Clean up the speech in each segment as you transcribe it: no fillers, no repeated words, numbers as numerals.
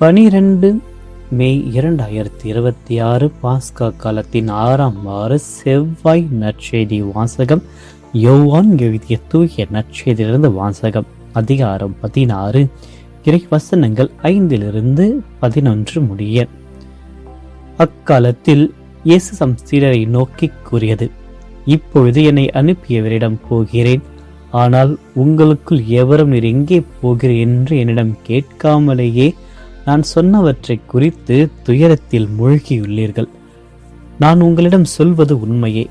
12 மே 2026 பாஸ்கா காலத்தின் 6ஆம் வார செவ்வாய் நற்செய்தி வாசகம். யோவான் எழுதிய தூய நற்செய்தியிலிருந்து வாசகம். அதிகாரம் 16, இறை வசனங்கள் 5-11 முடிய. அக்காலத்தில் இயேசு தம் சீடரை நோக்கி கூறியது, இப்பொழுது என்னை அனுப்பியவரிடம் போகிறேன். ஆனால் உங்களுக்குள் எவரும் நீர் எங்கே போகிறேன் என்று என்னிடம் கேட்காமலேயே நான் சொன்னவற்றை குறித்து துயரத்தில் மூழ்கியுள்ளீர்கள். நான் உங்களிடம் சொல்வது உண்மையே.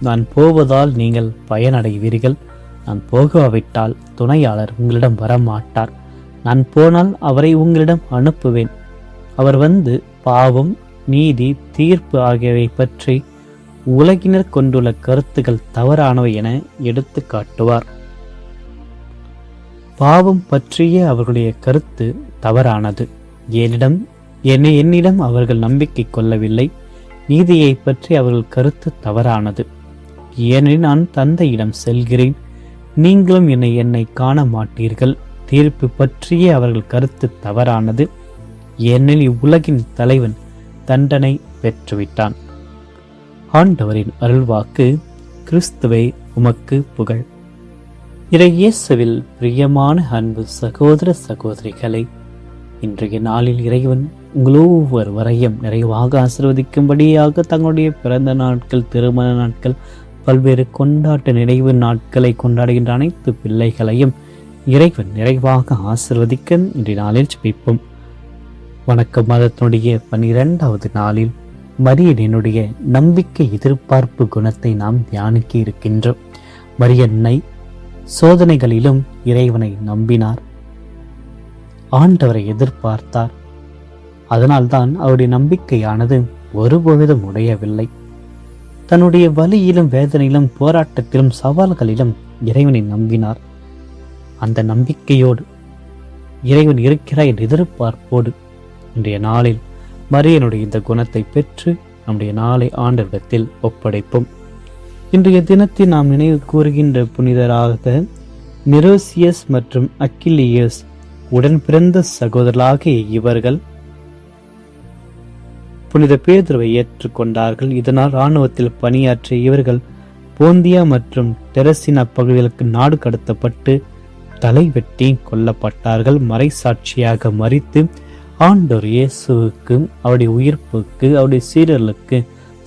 நான் போவதால் நீங்கள் பயனடைவீர்கள். நான் போகாவிட்டால் துணையாளர் உங்களிடம் வரமாட்டார். நான் போனால் அவரை உங்களிடம் அனுப்புவேன். அவர் வந்து பாவம், நீதி, தீர்ப்பு ஆகியவை பற்றி உலகினர் கொண்டுள்ள கருத்துக்கள் தவறானவை என எடுத்து காட்டுவார். பாவம் பற்றிய அவர்களுடைய கருத்து தவறானது. என்னிடம் அவர்கள் நம்பிக்கை கொள்ளவில்லை. நீதியை பற்றி அவர்கள் கருத்து தவறானது. ஏனெனில் நான் தந்தையிடம் செல்கிறேன், நீங்களும் என்னை காண மாட்டீர்கள். தீர்ப்பு பற்றிய அவர்கள் கருத்து தவறானது. ஏனெனில் இவ்வுலகின் தலைவன் தண்டனை பெற்றுவிட்டான். ஆண்டவரின் அருள்வாக்கு. கிறிஸ்துவே உமக்கு புகழ். இயேசுவில் பிரியமான அன்பு சகோதர சகோதரிகளை, இன்றைய நாளில் இறைவன் ஒவ்வொருவரையும் நிறைவாக ஆசீர்வதிக்கும்படியாக தங்களுடைய பிறந்த நாட்கள், திருமண நாட்கள், பல்வேறு கொண்டாட்ட நினைவு நாட்களை கொண்டாடுகின்ற அனைத்து பிள்ளைகளையும் இறைவன் நிறைவாக ஆசீர்வதிக்க இன்றைய நாளில் ஜெபிப்போம். வணக்க மாதத்தினுடைய 12வது நாளில் மரியனுடைய நம்பிக்கை எதிர்பார்ப்பு குணத்தை நாம் தியானிக்க இருக்கின்றோம். மரியன்னை சோதனைகளிலும் இறைவனை நம்பினார், ஆண்டவரை எதிர்பார்த்தார். அதனால்தான் அவருடைய நம்பிக்கையானது ஒருபொழுதும் உடையவில்லை. தன்னுடைய வலியிலும் வேதனையிலும் போராட்டத்திலும் சவால்களிலும் இறைவனை நம்பினார். அந்த நம்பிக்கையோடு இறைவன் இருக்கிறார் என்ற எதிர்பார்ப்போடு இன்றைய நாளில் மரியனுடைய இந்த குணத்தை பெற்று நம்முடைய நாளை ஆண்டவரிடத்தில் ஒப்படைப்போம். இன்றைய தினத்தில் நாம் நினைவு கூறுகின்ற புனிதராக நிரோசியஸ் மற்றும் அக்கிலியஸ் உடன் பிறந்த சகோதரர்களாகிய இவர்கள் புனித பேதுருவை ஏற்றுக்கொண்டார்கள். இதனால் இராணுவத்தில் பணியாற்றிய இவர்கள் போந்தியா மற்றும் டெரசினா பகுதிகளுக்கு நாடு கடத்தப்பட்டு தலை வெட்டி கொல்லப்பட்டார்கள். மறைசாட்சியாக மரித்து ஆண்டவர் இயேசுவுக்கு, அவருடைய உயிர்ப்புக்கு, அவருடைய சீடர்களுக்கு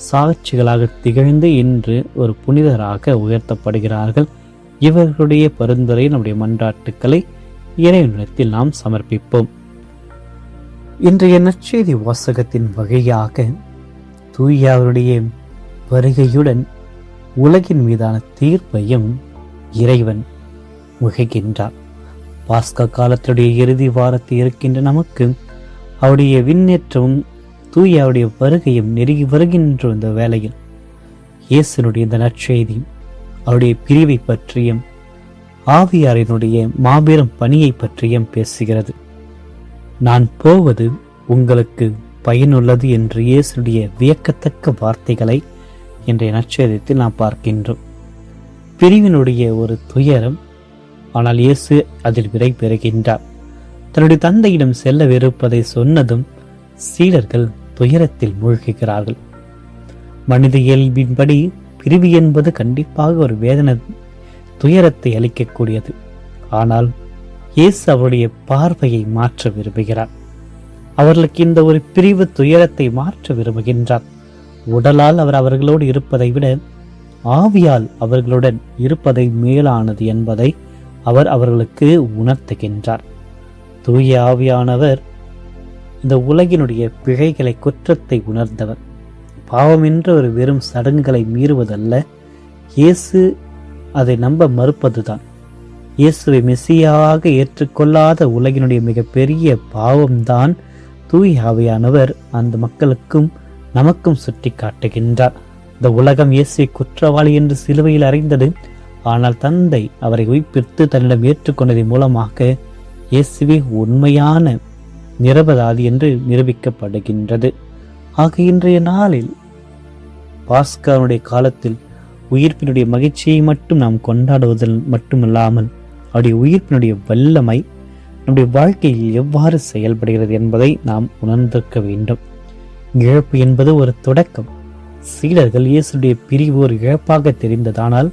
சாட்சிகளாக திகழ்ந்து இன்று ஒரு புனிதராக உயர்த்தப்படுகிறார்கள். இவர்களுடைய பரிந்துரை நம்முடைய மன்றாட்டுக்களை இறைவனிடத்தில் நாம் சமர்ப்பிப்போம். இன்றைய நற்செய்தி வாசகத்தின் வகையாக தூயாருடைய வருகையுடன் உலகின் மீதான தீர்ப்பையும் இறைவன் முகைகின்றார். பாஸ்கா காலத்துடைய இறுதி வாரத்தில் இருக்கின்ற நமக்கு அவருடைய விண்ணேற்றமும் தூயாருடைய வருகையும் நெருங்கி வருகின்ற இந்த வேளையில் இயேசுனுடைய இந்த நற்செய்தி அவருடைய பிரிவை பற்றியும் ஆவியாரினுடைய மாபெரும் பணியை பற்றியும் பேசுகிறது. நான் போவது உங்களுக்கு பயனுள்ளது என்று இயேசுடைய வியக்கத்தக்க வார்த்தைகளை இன்றைய நற்செய்தியில் நாம் பார்க்கின்றோம். பிரிவினுடைய ஒரு துயரம், ஆனால் இயேசு அதில் விடை பெறுகின்றார். தன்னுடைய தந்தையிடம் செல்லவிருப்பதை சொன்னதும் சீடர்கள் துயரத்தில் மூழ்குகிறார்கள். மனித இயல்பின்படி பிரிவு என்பது கண்டிப்பாக ஒரு வேதனை, துயரத்தை அளிக்கக்கூடியது. ஆனால் இயேசு அவருடைய பார்வையை மாற்ற விரும்புகிறார். அவர்களுக்கு இந்த ஒரு பிரிவு துயரத்தை மாற்ற விரும்புகின்றார். உடலால் அவர் அவர்களோடு இருப்பதை விட ஆவியால் அவர்களுடன் இருப்பதை மேலானது என்பதை அவர் அவர்களுக்கு உணர்த்துகின்றார். தூய ஆவியானவர் இந்த உலகினுடைய பிழைகளை, குற்றத்தை உணர்ந்தவர். பாவம் என்ற ஒரு வெறும் சடங்குகளை மீறுவதல்ல, இயேசு அதை நம்ப மறுப்பதுதான். இயேசுவை மெசியாக ஏற்றுக்கொள்ளாத உலகினுடைய மிகப்பெரிய பாவம்தான் தூய ஆவியானவர் அந்த மக்களுக்கும் நமக்கும் சுட்டி காட்டுகின்றார். இந்த உலகம் இயேசுவை குற்றவாளி என்று சிலுவையில் அறைந்தது. ஆனால் தந்தை அவரை உயிர்ப்பித்து தன்னிடம் ஏற்றுக்கொண்டதன் மூலமாக இயேசுவே உண்மையான நிரபராதி என்று நிரூபிக்கப்படுகின்றது. ஆக இன்றைய நாளில் பாஸ்காவுடைய காலத்தில் உயிர்ப்பினுடைய மகிழ்ச்சியை மட்டும் நாம் கொண்டாடுவதில் மட்டுமல்லாமல் அவருடைய உயிர்ப்பினுடைய வல்லமை நம்முடைய வாழ்க்கையில் எவ்வாறு செயல்படுகிறது என்பதை நாம் உணர்ந்திருக்க வேண்டும். இழப்பு என்பது ஒரு தொடக்கம். சீடர்கள் இயேசுடைய பிரிவு ஒரு இழப்பாக தெரிந்ததானால்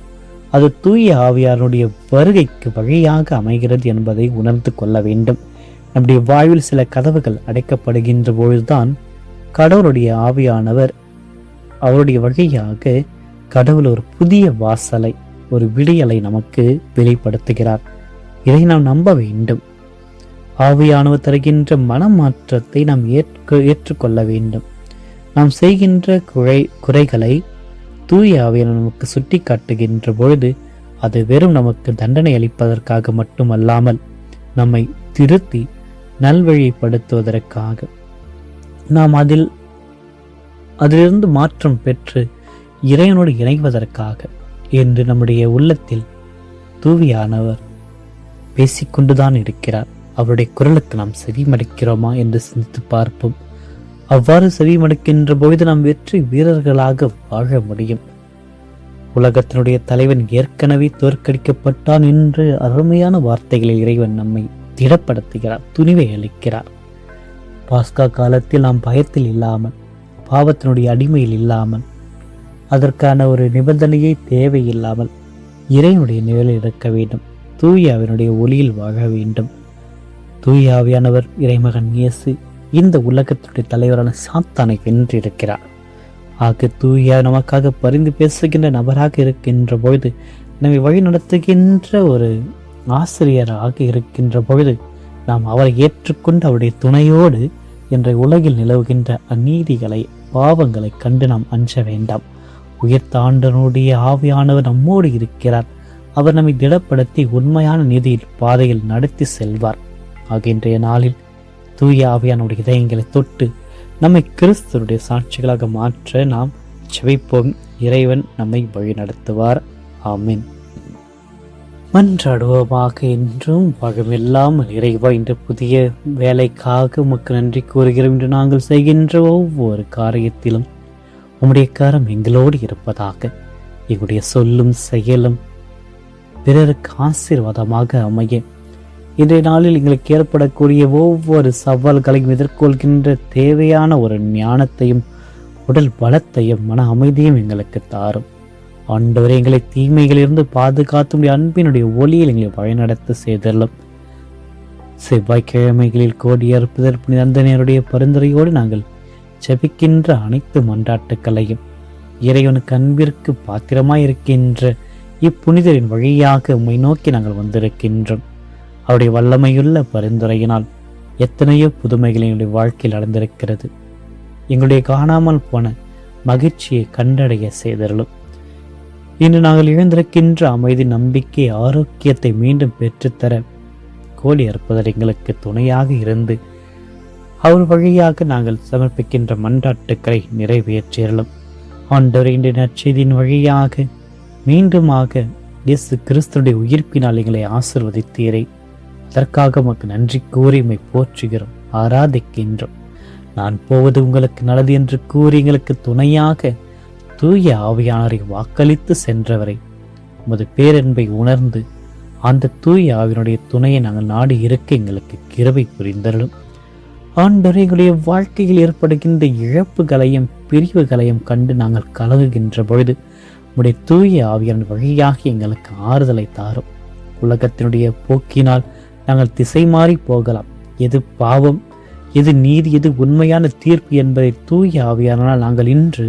அது தூய ஆவியாருடைய வருகைக்கு வழியாக அமைகிறது என்பதை உணர்ந்து கொள்ள வேண்டும். நம்முடைய வாழ்வில் சில கதவுகள் அடைக்கப்படுகின்ற பொழுதுதான் கடவுளுடைய ஆவியானவர் அவருடைய வழியாக கடவுள் ஒரு புதிய வாசலை, ஒரு விடியலை நமக்கு வெளிப்படுத்துகிறார். இதை நாம் நம்ப வேண்டும். ஆவியானவர் தருகின்ற மனமாற்றத்தை நாம் ஏற்றுக்கொள்ள வேண்டும். நாம் செய்கின்ற குறைகளை தூய ஆவியானவர் நமக்கு சுட்டி காட்டுகின்ற பொழுது அது வெறும் நமக்கு தண்டனை அளிப்பதற்காக மட்டுமல்லாமல் நம்மை திருத்தி நல்வழிப்படுத்துவதற்காக, நாம் அதிலிருந்து மாற்றம் பெற்று இறைவனோடு இணைவதற்காக என்று நம்முடைய உள்ளத்தில் தூவியானவர் பேசிக்கொண்டுதான் இருக்கிறார். அவருடைய குரலுக்கு நாம் செவிமடுக்கிறோமா என்று சிந்தித்து பார்ப்போம். அவ்வாறு செவிமடுக்கின்ற பொழுது நாம் வெற்றி வீரர்களாக வாழ முடியும். உலகத்தினுடைய தலைவன் ஏற்கனவே தோற்கடிக்கப்பட்டான் என்று அருமையான வார்த்தைகளில் இறைவன் நம்மை திடப்படுத்துகிறார், துணிவை அளிக்கிறார். பாஸ்கா காலத்தில் நாம் பயத்தில் இல்லாமல், பாவத்தினுடைய அடிமையில் இல்லாமல், அதற்கான ஒரு நிபந்தனையை தேவையில்லாமல் இறைவனுடைய நிழலில் இருக்க வேண்டும். தூய ஆவியினுடைய ஒளியில் வாழ வேண்டும். தூய ஆவியானவர் இறைமகன் இயேசு இந்த உலகத்துடைய தலைவரான சாத்தானை வென்றிருக்கிறார். ஆக தூய நமக்காக பரிந்து பேசுகின்ற நபராக இருக்கின்ற பொழுது, நம்மை வழி நடத்துகின்ற ஒரு ஆசிரியராக இருக்கின்ற பொழுது நாம் அவரை ஏற்றுக்கொண்டு அவருடைய துணையோடு இன்றைய உலகில் நிலவுகின்ற அநீதிகளை, பாவங்களை கண்டு நாம் அஞ்ச வேண்டாம். உயர்த்தாண்டனுடைய ஆவியானவர் நம்மோடு இருக்கிறார். அவர் நம்மை திடப்படுத்தி உண்மையான நீதியில் பாதையில் நடத்தி செல்வார். ஆக இன்றைய நாளில் தூய ஆவியானுடைய இதயங்களை தொட்டு நம்மை கிறிஸ்துடைய சாட்சிகளாக மாற்ற நாம் ஜெபிப்போம். இறைவன் நம்மை வழி நடத்துவார். ஆமென். மன்றாடுவோமாக. என்றும் பாகமில்லாமல் இறைவா, இந்த புதிய வேலைக்காக உமக்கு நன்றி கூறுகிறோம். இன்று நாங்கள் செய்கின்ற ஒவ்வொரு காரியத்திலும் உம்முடைய கரம் எங்களோடு இருப்பதாக. எங்களுடைய சொல்லும் செயலும் பிறருக்கு ஆசீர்வாதமாக அமைய இன்றைய நாளில் எங்களுக்கு ஏற்படக்கூடிய ஒவ்வொரு சவால்களையும் எதிர்கொள்கின்ற தேவையான ஒரு ஞானத்தையும் உடல் பலத்தையும் மன அமைதியும் எங்களுக்கு தாரும். ஆண்டவரே, எங்களை தீமைகளிலிருந்து பாதுகாத்து அன்பினுடைய ஒளியில் எங்களை வழிநடத்த செய்தள்ளும். செவ்வாய்க்கிழமைகளில் கோடி அறுப்புதல் புனித அந்தனையருடைய பரிந்துரையோடு நாங்கள் ஜெபிக்கின்ற அனைத்து மன்றாட்டுக்களையும் இறைவனுக்கு அன்பிற்கு பாத்திரமாயிருக்கின்ற இப்புனிதரின் வழியாக உம்மை நோக்கி நாங்கள் வந்திருக்கின்றோம். அவருடைய வல்லமையுள்ள பரிந்துரையினால் எத்தனையோ புதுமைகள் எங்களுடைய வாழ்க்கையில் நடந்திருக்கிறது. எங்களுடைய காணாமல் போன மகிழ்ச்சியை கண்டடைய செய்தருளும். இன்று நாங்கள் இழந்திருக்கின்ற அமைதி, நம்பிக்கை, ஆரோக்கியத்தை மீண்டும் பெற்றுத்தர கோழி அறுப்பதர் எங்களுக்கு துணையாக இருந்து அவர் வழியாக நாங்கள் சமர்ப்பிக்கின்ற மன்றாட்டுக்களை நிறைவேற்றியறலும். ஆண்டவர், இன்றைய நற்செய்தியின் வழியாக மீண்டுமாக இயேசு கிறிஸ்துடைய உயிர்ப்பினால் எங்களை ஆசிர்வதித்தீரை. அதற்காக உமக்கு நன்றி கூறி உம்மை போற்றுகிறோம், ஆராதிக்கின்றோம். நான் போவது உங்களுக்கு நல்லது என்று கூறி எங்களுக்கு துணையாக தூய ஆவியானரை வாக்களித்து சென்றவரை உமது பேரன்பை உணர்ந்து அந்த தூய ஆவியினுடைய துணையை நாங்கள் நாடி இருக்க எங்களுக்கு கிருபை புரிந்தருளும். ஆண்டவரே, எங்களுடைய வாழ்க்கையில் ஏற்படுகின்ற இழப்புகளையும் பிரிவுகளையும் கண்டு நாங்கள் கலங்குகின்ற பொழுது உம்முடைய தூய ஆவியான வழியாக எங்களுக்கு ஆறுதலை தாரும். உலகத்தினுடைய போக்கினால் நாங்கள் திசை மாறி போகலாம். எது பாவம், எது நீதி, எது உண்மையான தீர்ப்பு என்பதை தூய ஆவியானால் நாங்கள் இன்று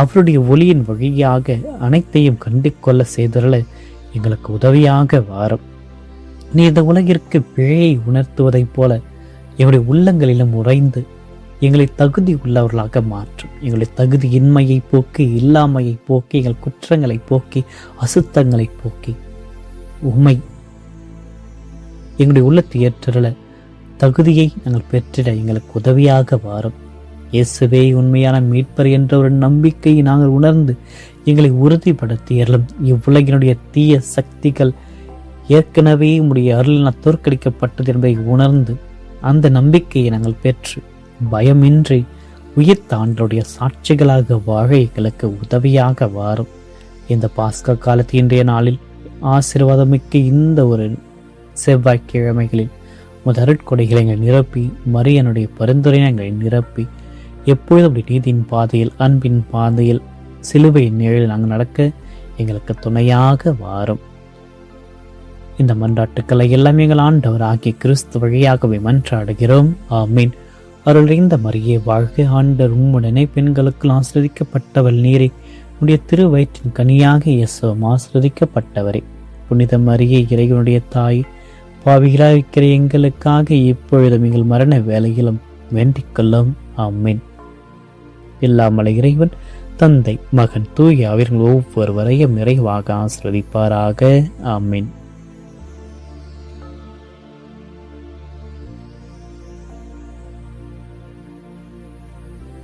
அவருடைய ஒளியின் வழியாக அனைத்தையும் கண்டு கொள்ள செய்தருள எங்களுக்கு உதவியாக வாரும். நீ இந்த உலகிற்கு பிழையை உணர்த்துவதைப் போல எங்களுடைய உள்ளங்களிலும் உறைந்து எங்களை தகுதி உள்ளவர்களாக மாற்றும். எங்களுடைய தகுதி இன்மையை போக்கி, இல்லாமையை போக்கி, எங்கள் குற்றங்களை போக்கி, அசுத்தங்களை போக்கி உம்மை எங்களுடைய உள்ளத்தை ஏற்றருள தகுதியை நாங்கள் பெற்றிட எங்களுக்கு உதவியாக வாரும். இயேசுவே உண்மையான மீட்பர் என்ற ஒரு நம்பிக்கையை நாங்கள் உணர்ந்து எங்களை உறுதிப்படுத்தியறலும். இவ்வுலகினுடைய தீய சக்திகள் ஏற்கனவே உம்முடைய அருளினால் தோற்கடிக்கப்பட்டது என்பதை உணர்ந்து அந்த நம்பிக்கையை நாங்கள் பெற்று பயமின்றி உயிர்த்த ஆண்டவருடைய சாட்சிகளாக வாழ எங்களுக்கு உதவியாக வாரும். இந்த பாஸ்கா காலத்து இன்றைய நாளில் ஆசீர்வாதமிக்க இந்த ஒரு செவ்வாய்க்கிழமைகளில் உமது அருட்கொடைகளை எங்களை நிரப்பி மரியனுடைய பரிந்துரையை எங்களை நிரப்பி எப்பொழுதும் அப்படி நீதியின் பாதையில் அன்பின் பாதையில் சிலுவையின் நிழலில் நாங்கள் நடக்க எங்களுக்கு துணையாக வாரும். இந்த மன்றாட்டுக்களை எல்லாம் எங்கள் ஆண்டவர் ஆகிய கிறிஸ்து வழியாகவே மன்றாடுகிறோம். ஆமீன். அருளிந்த மரியே வாழ்க, ஆண்டவர் உம்முடனே பெண்களுக்குள் ஆசிரதிக்கப்பட்டவள் நீரே, உடைய திருவயிற்றின் கனியாக இயேசுவும் ஆசிரதிக்கப்பட்டவரே. புனித மரியே இறைவனுடைய தாய், பாவிகளாயிருக்கிற எங்களுக்காக இப்பொழுதும் எங்கள் மரண வேலையிலும் வேண்டிக் கொள்ளும். ஆமீன். இல்லாமல் இறைவன் தந்தை மகன் தூய அவர்கள் ஒவ்வொருவரையும் நிறைவாக ஆசிரதிப்பாராக. ஆமீன்.